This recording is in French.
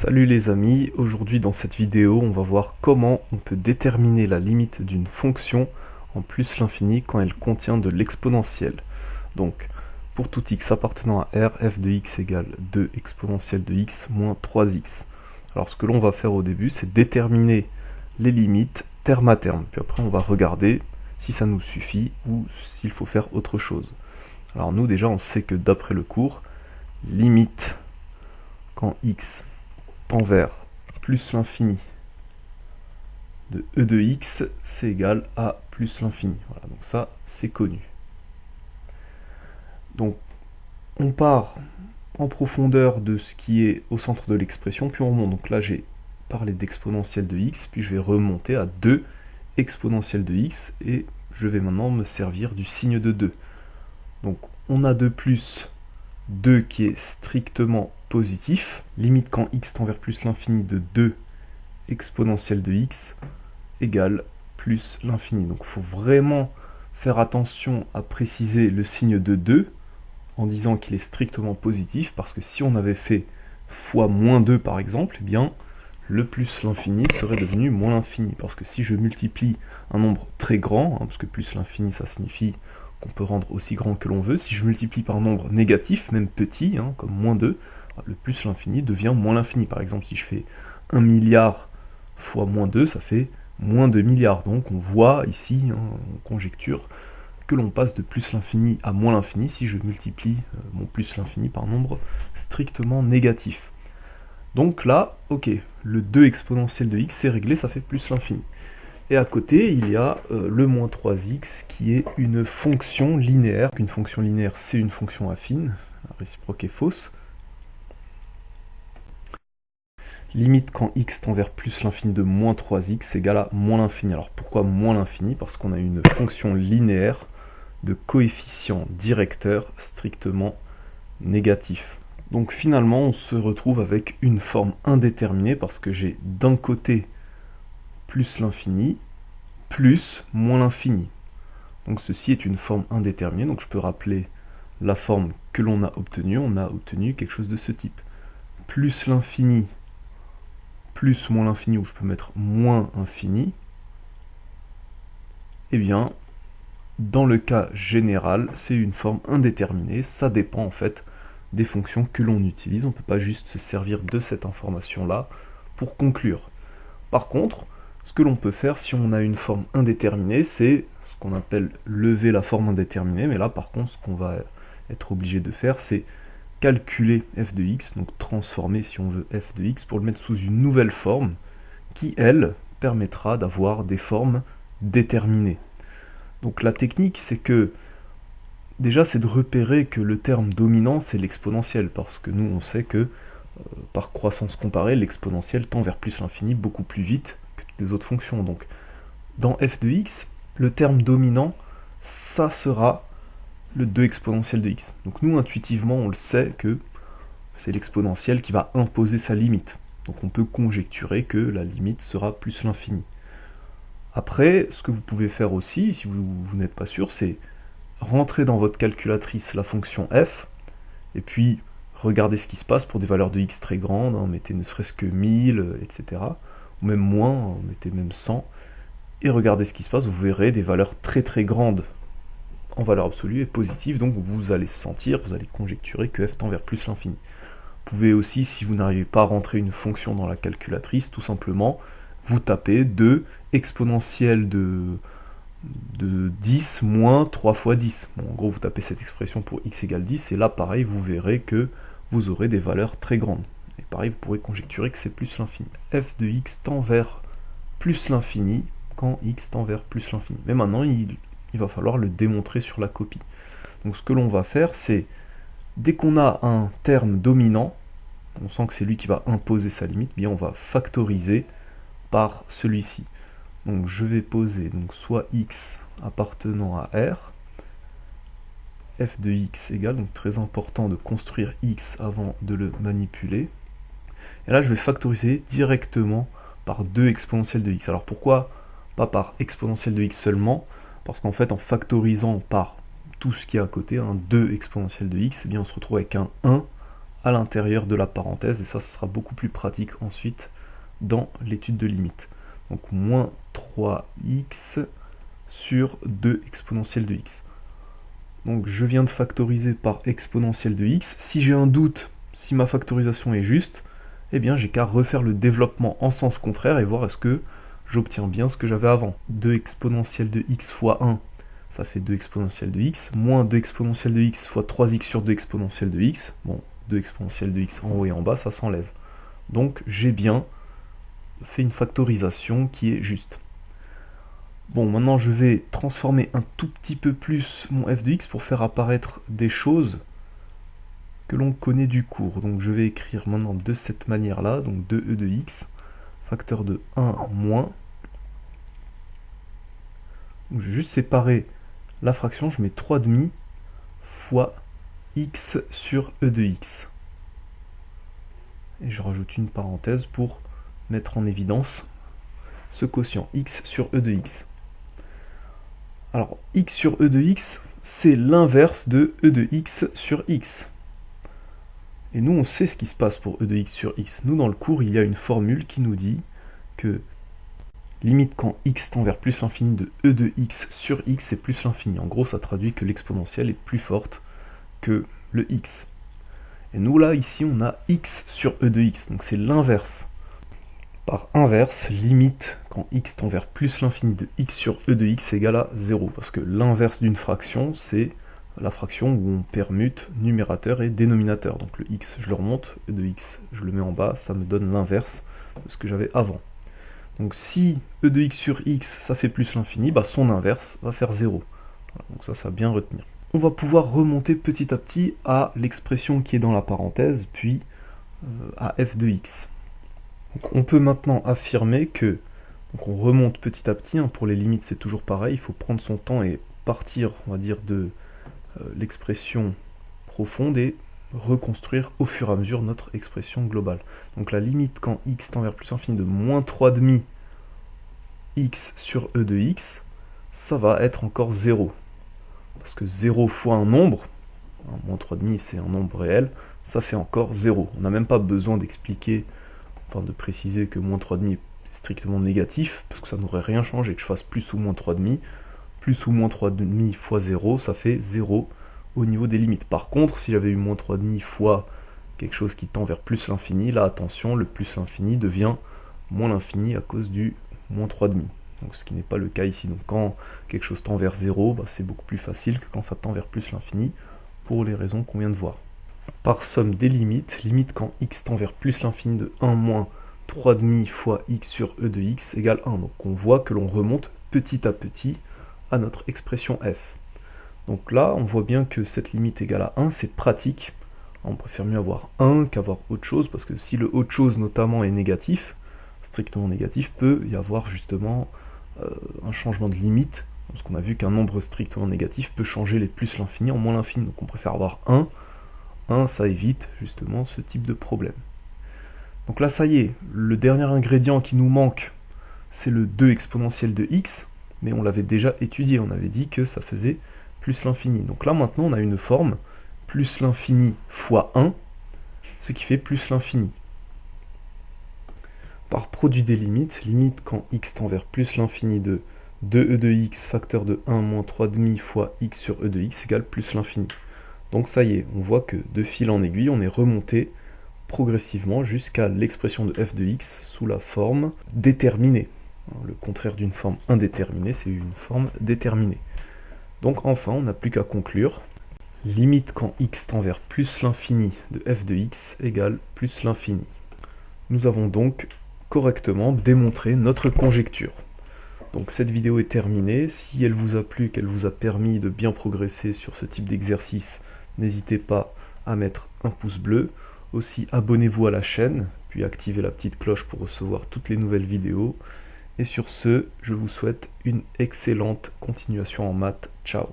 Salut les amis, aujourd'hui dans cette vidéo on va voir comment on peut déterminer la limite d'une fonction en plus l'infini quand elle contient de l'exponentiel. Donc pour tout x appartenant à R, f de x égale 2 exponentielle de x moins 3x. Alors ce que l'on va faire au début c'est déterminer les limites terme à terme, puis après on va regarder si ça nous suffit ou s'il faut faire autre chose. Alors nous déjà on sait que d'après le cours, limite quand x tend vers plus l'infini de e de x, c'est égal à plus l'infini. Voilà, donc ça, c'est connu. Donc, on part en profondeur de ce qui est au centre de l'expression, puis on remonte. Donc là, j'ai parlé d'exponentielle de x, puis je vais remonter à 2 exponentielle de x, et je vais maintenant me servir du signe de 2. Donc, on a de plus 2 qui est strictement positif, limite quand x tend vers plus l'infini de 2 exponentielle de x égale plus l'infini. Donc il faut vraiment faire attention à préciser le signe de 2 en disant qu'il est strictement positif, parce que si on avait fait fois moins 2 par exemple, eh bien le plus l'infini serait devenu moins l'infini, parce que si je multiplie un nombre très grand, parce que plus l'infini ça signifie qu'on peut rendre aussi grand que l'on veut, si je multiplie par un nombre négatif, même petit, comme moins 2, le plus l'infini devient moins l'infini. Par exemple, si je fais 1 milliard fois moins 2, ça fait moins 2 milliards. Donc on voit ici, on conjecture, que l'on passe de plus l'infini à moins l'infini si je multiplie mon plus l'infini par un nombre strictement négatif. Donc là, ok, le 2 exponentiel de x c'est réglé, ça fait plus l'infini. Et à côté, il y a le moins 3x qui est une fonction linéaire. Une fonction linéaire, c'est une fonction affine, la réciproque est fausse. Limite quand x tend vers plus l'infini de moins 3x égale à moins l'infini. Alors pourquoi moins l'infini? Parce qu'on a une fonction linéaire de coefficient directeur strictement négatif. Donc finalement, on se retrouve avec une forme indéterminée parce que j'ai d'un côté plus l'infini, plus moins l'infini. Donc ceci est une forme indéterminée, donc je peux rappeler la forme que l'on a obtenue. On a obtenu quelque chose de ce type. Plus l'infini, plus moins l'infini, ou je peux mettre moins infini. Eh bien, dans le cas général, c'est une forme indéterminée. Ça dépend en fait des fonctions que l'on utilise. On ne peut pas juste se servir de cette information-là pour conclure. Par contre, ce que l'on peut faire si on a une forme indéterminée, c'est ce qu'on appelle lever la forme indéterminée. Mais là, par contre, ce qu'on va être obligé de faire, c'est calculer f de x, donc transformer, si on veut, f de x, pour le mettre sous une nouvelle forme, qui, elle, permettra d'avoir des formes déterminées. Donc la technique, c'est que, déjà, c'est de repérer que le terme dominant, c'est l'exponentiel, parce que nous, on sait que, par croissance comparée, l'exponentiel tend vers plus l'infini beaucoup plus vite que toutes les autres fonctions. Donc, dans f de x, le terme dominant, ça sera le 2 exponentiel de x. Donc nous, intuitivement, on le sait que c'est l'exponentiel qui va imposer sa limite. Donc on peut conjecturer que la limite sera plus l'infini. Après, ce que vous pouvez faire aussi, si vous n'êtes pas sûr, c'est rentrer dans votre calculatrice la fonction f, et puis regardez ce qui se passe pour des valeurs de x très grandes, mettez ne serait-ce que 1000, etc. Ou même moins, mettez même 100, et regardez ce qui se passe, vous verrez des valeurs très très grandes en valeur absolue et positive, donc vous allez sentir, vous allez conjecturer que f tend vers plus l'infini. Vous pouvez aussi, si vous n'arrivez pas à rentrer une fonction dans la calculatrice, tout simplement, vous tapez 2 exponentielle de 10 moins 3 fois 10. Bon, en gros, vous tapez cette expression pour x égale 10, et là, pareil, vous verrez que vous aurez des valeurs très grandes. Et pareil, vous pourrez conjecturer que c'est plus l'infini. f de x tend vers plus l'infini quand x tend vers plus l'infini. Mais maintenant, il va falloir le démontrer sur la copie. Donc ce que l'on va faire, c'est, dès qu'on a un terme dominant, on sent que c'est lui qui va imposer sa limite, bien on va factoriser par celui-ci. Donc je vais poser donc soit x appartenant à R, f de x égale, donc très important de construire x avant de le manipuler. Et là je vais factoriser directement par 2 exponentielle de x. Alors pourquoi pas par exponentielle de x seulement? Parce qu'en fait, en factorisant par tout ce qui est à côté, 2 exponentielle de x, eh bien on se retrouve avec un 1 à l'intérieur de la parenthèse, et ça sera beaucoup plus pratique ensuite dans l'étude de limite. Donc moins 3x sur 2 exponentielle de x. Donc je viens de factoriser par exponentielle de x. Si j'ai un doute, si ma factorisation est juste, eh bien j'ai qu'à refaire le développement en sens contraire et voir est-ce que j'obtiens bien ce que j'avais avant. 2 exponentielle de x fois 1, ça fait 2 exponentielle de x, moins 2 exponentielle de x fois 3x sur 2 exponentielle de x. Bon, 2 exponentielle de x en haut et en bas, ça s'enlève. Donc j'ai bien fait une factorisation qui est juste. Bon, maintenant je vais transformer un tout petit peu plus mon f de x pour faire apparaître des choses que l'on connaît du cours. Donc je vais écrire maintenant de cette manière-là, donc 2e de x, facteur de 1 moins. Donc je vais juste séparer la fraction, je mets 3,5 fois x sur e de x. Et je rajoute une parenthèse pour mettre en évidence ce quotient x sur e de x. Alors, x sur e de x, c'est l'inverse de e de x sur x. Et nous, on sait ce qui se passe pour e de x sur x. Nous, dans le cours, il y a une formule qui nous dit que limite quand x tend vers plus l'infini de e de x sur x, c'est plus l'infini. En gros, ça traduit que l'exponentielle est plus forte que le x. Et nous, là, ici, on a x sur e de x, donc c'est l'inverse. Par inverse, limite quand x tend vers plus l'infini de x sur e de x égale à 0. Parce que l'inverse d'une fraction, c'est la fraction où on permute numérateur et dénominateur. Donc le x, je le remonte, e de x, je le mets en bas, ça me donne l'inverse de ce que j'avais avant. Donc si e de x sur x, ça fait plus l'infini, bah son inverse va faire 0. Voilà, donc ça va bien retenir. On va pouvoir remonter petit à petit à l'expression qui est dans la parenthèse, puis à f de x. Donc on peut maintenant affirmer que, donc on remonte petit à petit, hein, pour les limites c'est toujours pareil, il faut prendre son temps et partir, on va dire, de l'expression profonde et reconstruire au fur et à mesure notre expression globale. Donc la limite quand x tend vers plus l'infini de moins 3,5 x sur e de x, ça va être encore 0. Parce que 0 fois un nombre, hein, moins 3,5 c'est un nombre réel, ça fait encore 0. On n'a même pas besoin d'expliquer, enfin de préciser que moins 3,5 est strictement négatif, parce que ça n'aurait rien changé, que je fasse plus ou moins 3,5, plus ou moins 3,5 fois 0, ça fait 0 au niveau des limites. Par contre, si j'avais eu moins 3,5 fois quelque chose qui tend vers plus l'infini, là attention, le plus l'infini devient moins l'infini à cause du moins 3,5. Donc ce qui n'est pas le cas ici. Donc quand quelque chose tend vers 0, bah, c'est beaucoup plus facile que quand ça tend vers plus l'infini, pour les raisons qu'on vient de voir. Par somme des limites, limite quand x tend vers plus l'infini de 1 moins 3,5 fois x sur e de x égale 1. Donc on voit que l'on remonte petit à petit à notre expression f. Donc là, on voit bien que cette limite égale à 1, c'est pratique. On préfère mieux avoir 1 qu'avoir autre chose, parce que si le autre chose notamment est négatif, strictement négatif, peut y avoir justement un changement de limite, parce qu'on a vu qu'un nombre strictement négatif peut changer les plus l'infini en moins l'infini. Donc on préfère avoir 1. 1, ça évite justement ce type de problème. Donc là, ça y est, le dernier ingrédient qui nous manque, c'est le 2 exponentielle de x, mais on l'avait déjà étudié, on avait dit que ça faisait plus l'infini. Donc là, maintenant, on a une forme plus l'infini fois 1, ce qui fait plus l'infini. Par produit des limites, limite quand x tend vers plus l'infini de 2e de x facteur de 1 moins 3,5 fois x sur e de x égale plus l'infini. Donc ça y est, on voit que de fil en aiguille, on est remonté progressivement jusqu'à l'expression de f de x sous la forme déterminée. Le contraire d'une forme indéterminée, c'est une forme déterminée. Donc enfin, on n'a plus qu'à conclure. Limite quand x tend vers plus l'infini de f de x égale plus l'infini. Nous avons donc correctement démontré notre conjecture. Donc cette vidéo est terminée. Si elle vous a plu, qu'elle vous a permis de bien progresser sur ce type d'exercice, n'hésitez pas à mettre un pouce bleu. Aussi, abonnez-vous à la chaîne, puis activez la petite cloche pour recevoir toutes les nouvelles vidéos. Et sur ce, je vous souhaite une excellente continuation en maths. Ciao!